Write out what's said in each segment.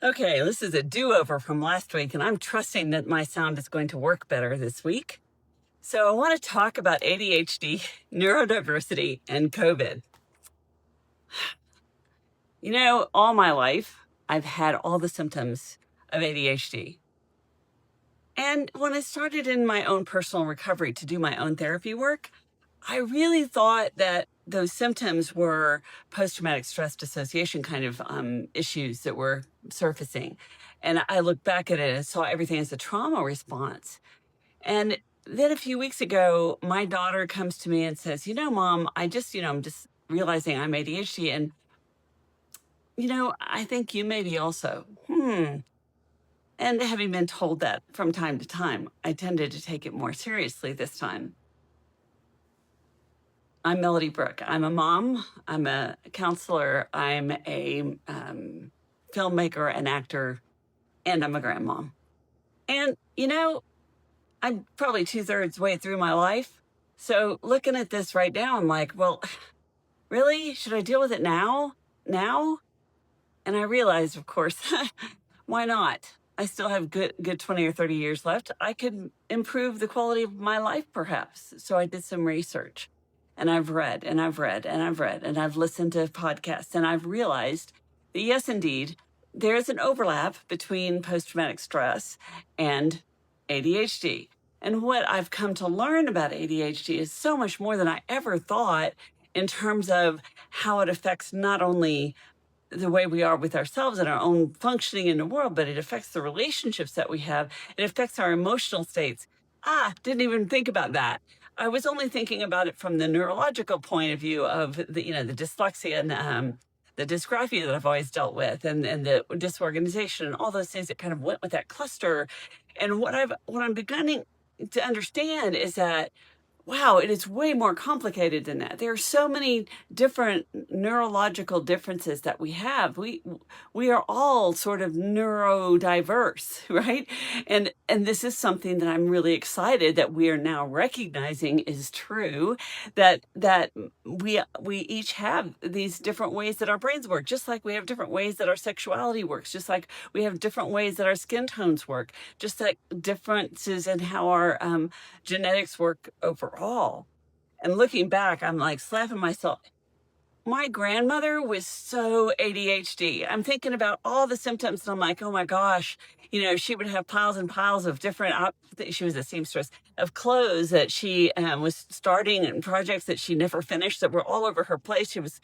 Okay, this is a do-over from last week, and I'm trusting that my sound is going to work better this week. So I want to talk about ADHD, neurodiversity, and COVID. All my life, I've had all the symptoms of ADHD. And when I started in my own personal recovery to do my own therapy work, I really thought that those symptoms were post-traumatic stress dissociation kind of issues that were surfacing. And I looked back at it and saw everything as a trauma response. And then a few weeks ago, my daughter comes to me and says, Mom, I'm just realizing I'm ADHD. And, I think you may be also. And having been told that from time to time, I tended to take it more seriously this time. I'm Melody Brooke. I'm a mom. I'm a counselor. I'm a filmmaker, an actor, and I'm a grandmom. And, I'm probably 2/3 way through my life. So looking at this right now, I'm like, well, really? Should I deal with it now? Now? And I realized, of course, why not? I still have good 20 or 30 years left. I could improve the quality of my life, perhaps. So I did some research. And I've read and I've read and I've read and I've listened to podcasts, and I've realized that yes, indeed, there's an overlap between post-traumatic stress and ADHD. And what I've come to learn about ADHD is so much more than I ever thought in terms of how it affects not only the way we are with ourselves and our own functioning in the world, but it affects the relationships that we have. It affects our emotional states. Didn't even think about that. I was only thinking about it from the neurological point of view of the dyslexia and the dysgraphia that I've always dealt with, and the disorganization and all those things that kind of went with that cluster. And what I'm beginning to understand is that, wow, it is way more complicated than that. There are so many different neurological differences that we have. We are all sort of neurodiverse, right? And this is something that I'm really excited that we are now recognizing is true, that we each have these different ways that our brains work, just like we have different ways that our sexuality works, just like we have different ways that our skin tones work, just like differences in how our genetics work overall. And looking back, I'm like slapping myself. My grandmother was so ADHD. I'm thinking about all the symptoms, and I'm like, oh my gosh, she would have piles and piles of different, she was a seamstress, of clothes that she was starting and projects that she never finished that were all over her place. She was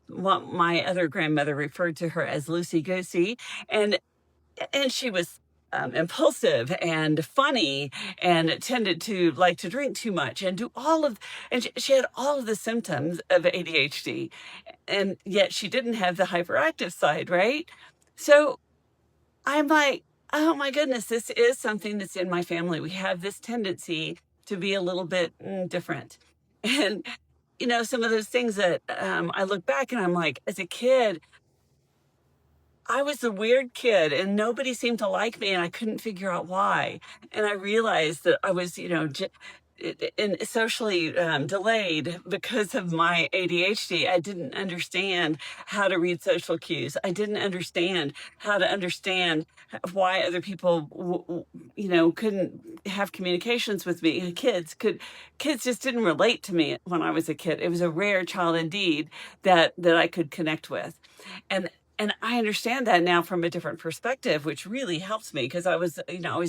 what my other grandmother referred to her as loosey goosey. And she was impulsive and funny and tended to like to drink too much and she had all of the symptoms of ADHD, and yet she didn't have the hyperactive side, right? So I'm like, oh my goodness, this is something that's in my family. We have this tendency to be a little bit different. And, some of those things that I look back and I'm like, as a kid, I was a weird kid and nobody seemed to like me, and I couldn't figure out why. And I realized that I was, and socially delayed because of my ADHD. I didn't understand how to read social cues. I didn't understand how to understand why other people, couldn't have communications with me. Kids just didn't relate to me when I was a kid. It was a rare child indeed that I could connect with. And and I understand that now from a different perspective, which really helps me because I was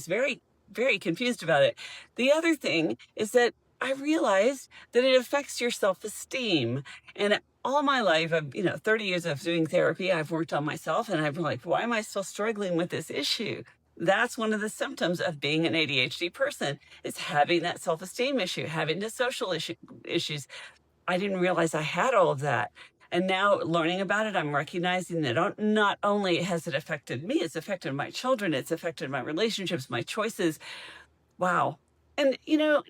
very, very confused about it. The other thing is that I realized that it affects your self-esteem. And all my life, 30 years of doing therapy, I've worked on myself, and I'm like, why am I still struggling with this issue? That's one of the symptoms of being an ADHD person, is having that self-esteem issue, having the issues. I didn't realize I had all of that. And now learning about it, I'm recognizing that not only has it affected me, it's affected my children, it's affected my relationships, my choices. Wow. And,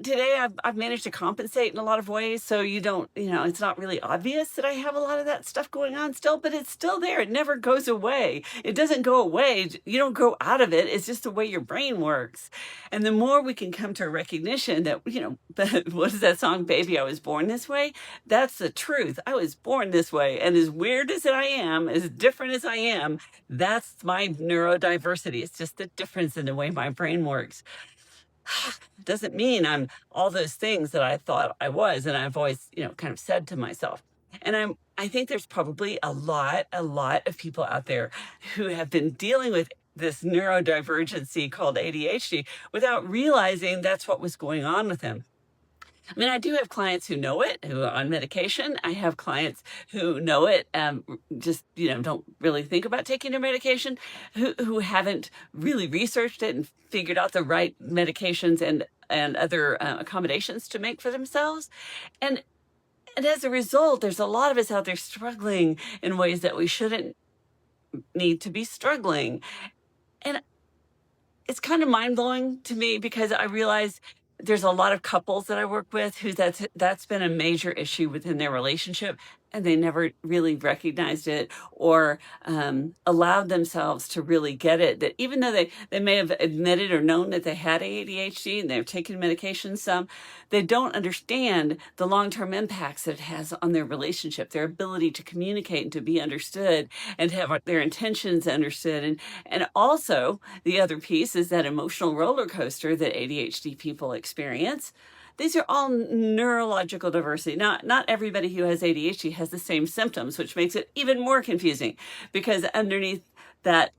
today I've managed to compensate in a lot of ways. So you don't, it's not really obvious that I have a lot of that stuff going on still, but it's still there. It never goes away. It doesn't go away. You don't go out of it. It's just the way your brain works. And the more we can come to a recognition that, what is that song, Baby, I Was Born This Way? That's the truth. I was born this way. And as weird as I am, as different as I am, that's my neurodiversity. It's just the difference in the way my brain works. Doesn't mean I'm all those things that I thought I was, and I've always, kind of said to myself. And I think there's probably a lot of people out there who have been dealing with this neurodivergency called ADHD without realizing that's what was going on with them. I mean, I do have clients who know it, who are on medication. I have clients who know it, just, don't really think about taking their medication, who haven't really researched it and figured out the right medications and other accommodations to make for themselves. And and as a result, there's a lot of us out there struggling in ways that we shouldn't need to be struggling. And it's kind of mind blowing to me because I realize there's a lot of couples that I work with who that's been a major issue within their relationship, and they never really recognized it or allowed themselves to really get it. That even though they may have admitted or known that they had ADHD and they've taken medication some, they don't understand the long-term impacts that it has on their relationship, their ability to communicate and to be understood and to have their intentions understood. And also the other piece is that emotional roller coaster that ADHD people experience. These are all neurological diversity. Not everybody who has ADHD has the same symptoms, which makes it even more confusing because underneath that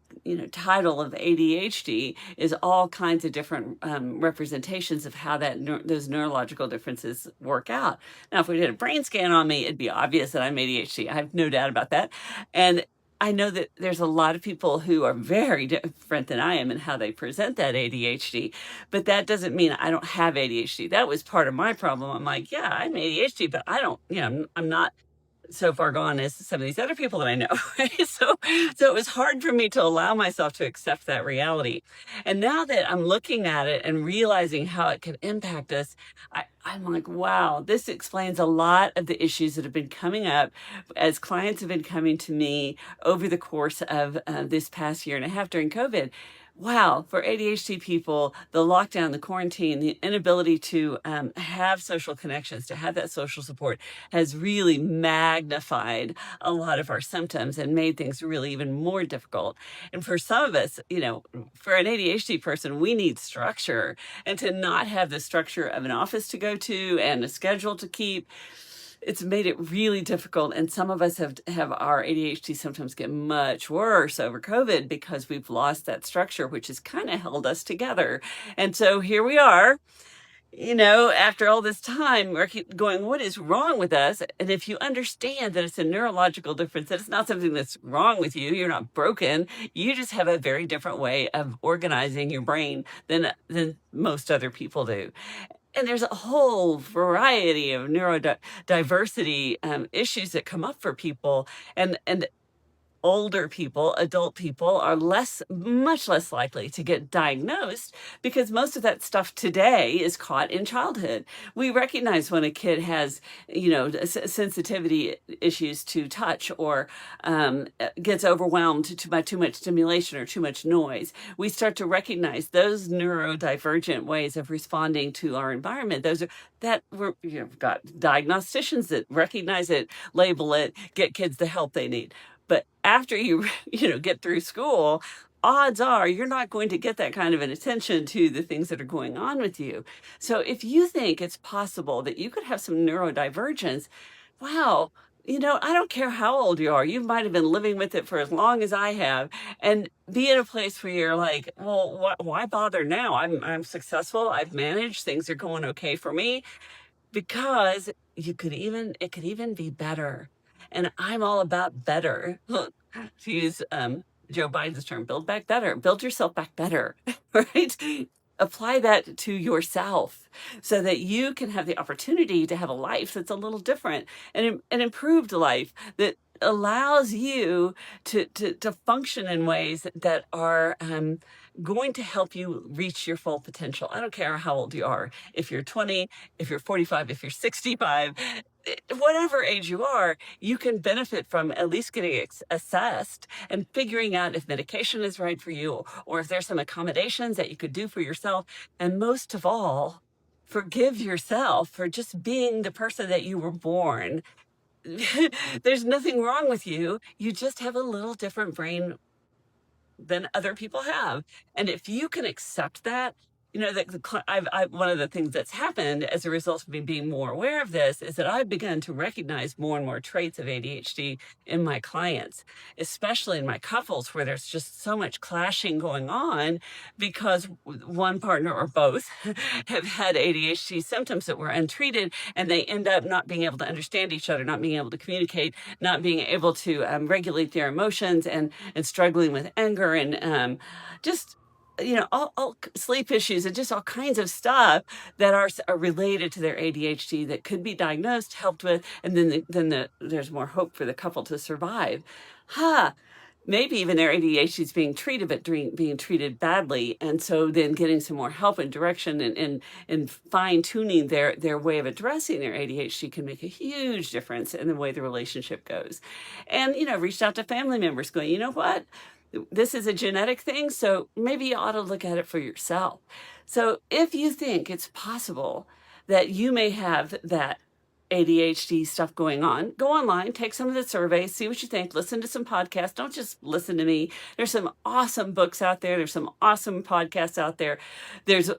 title of ADHD is all kinds of different representations of how those neurological differences work out. Now, if we did a brain scan on me, it'd be obvious that I'm ADHD. I have no doubt about that. And I know that there's a lot of people who are very different than I am in how they present that ADHD, but that doesn't mean I don't have ADHD. That was part of my problem. I'm like, yeah, I'm ADHD, but I don't, I'm not so far gone as some of these other people that I know. Right? So it was hard for me to allow myself to accept that reality. And now that I'm looking at it and realizing how it can impact us, I'm like, wow, this explains a lot of the issues that have been coming up as clients have been coming to me over the course of this past year and a half during COVID. Wow, for ADHD people, the lockdown, the quarantine, the inability to have social connections, to have that social support has really magnified a lot of our symptoms and made things really even more difficult. And for some of us, for an ADHD person, we need structure. And to not have the structure of an office to go to and a schedule to keep, it's made it really difficult. And some of us have our ADHD symptoms get much worse over COVID because we've lost that structure, which has kind of held us together. And so here we are, after all this time, we're going, what is wrong with us? And if you understand that it's a neurological difference, that it's not something that's wrong with you, you're not broken, you just have a very different way of organizing your brain than most other people do. And there's a whole variety of neurodiversity issues that come up for people. And older people, adult people are much less likely to get diagnosed because most of that stuff today is caught in childhood. We recognize when a kid has, sensitivity issues to touch or gets overwhelmed by too much stimulation or too much noise. We start to recognize those neurodivergent ways of responding to our environment. We've got diagnosticians that recognize it, label it, get kids the help they need. But after you, get through school, odds are you're not going to get that kind of an attention to the things that are going on with you. So if you think it's possible that you could have some neurodivergence, wow, I don't care how old you are. You might have been living with it for as long as I have, and be in a place where you're like, well, why bother now? I'm successful. I've managed. Things are going okay for me because it could even be better. And I'm all about better. To use Joe Biden's term, build back better, build yourself back better, right? Apply that to yourself so that you can have the opportunity to have a life that's a little different and an improved life that allows you to function in ways that are going to help you reach your full potential. I don't care how old you are. If you're 20, if you're 45, if you're 65, whatever age you are, you can benefit from at least getting assessed and figuring out if medication is right for you or if there's some accommodations that you could do for yourself. And most of all, forgive yourself for just being the person that you were born. There's nothing wrong with you. You just have a little different brain than other people have. And if you can accept that, one of the things that's happened as a result of me being more aware of this is that I've begun to recognize more and more traits of ADHD in my clients, especially in my couples where there's just so much clashing going on because one partner or both have had ADHD symptoms that were untreated, and they end up not being able to understand each other, not being able to communicate, not being able to regulate their emotions, and struggling with anger and just all sleep issues and just all kinds of stuff that are related to their ADHD that could be diagnosed, helped with, and then there's more hope for the couple to survive. Maybe even their ADHD is being treated, but being treated badly, and so then getting some more help and direction and fine tuning their way of addressing their ADHD can make a huge difference in the way the relationship goes. And reached out to family members, going, you know what? This is a genetic thing, so maybe you ought to look at it for yourself. So if you think it's possible that you may have that ADHD stuff going on, go online, take some of the surveys, see what you think, listen to some podcasts. Don't just listen to me. There's some awesome books out there. There's some awesome podcasts out there. There's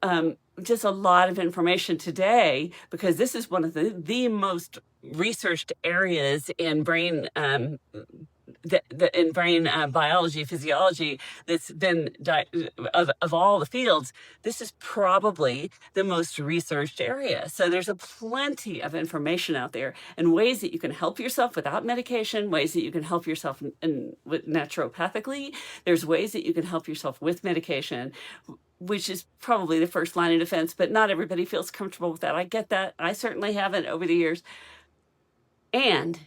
just a lot of information today because this is one of the most researched areas in brain in brain biology, physiology, that's been of all the fields. This is probably the most researched area. So there's a plenty of information out there and ways that you can help yourself without medication, ways that you can help yourself with naturopathically. There's ways that you can help yourself with medication, which is probably the first line of defense, but not everybody feels comfortable with that. I get that. I certainly haven't over the years. And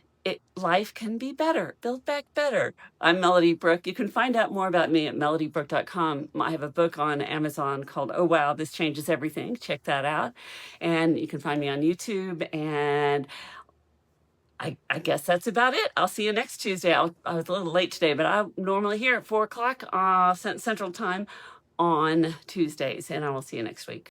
life can be better, build back better. I'm Melody Brooke. You can find out more about me at melodybrooke.com. I have a book on Amazon called Oh Wow, This Changes Everything. Check that out. And you can find me on YouTube. And I guess that's about it. I'll see you next Tuesday. I was a little late today, but I'm normally here at 4 o'clock Central Time on Tuesdays. And I will see you next week.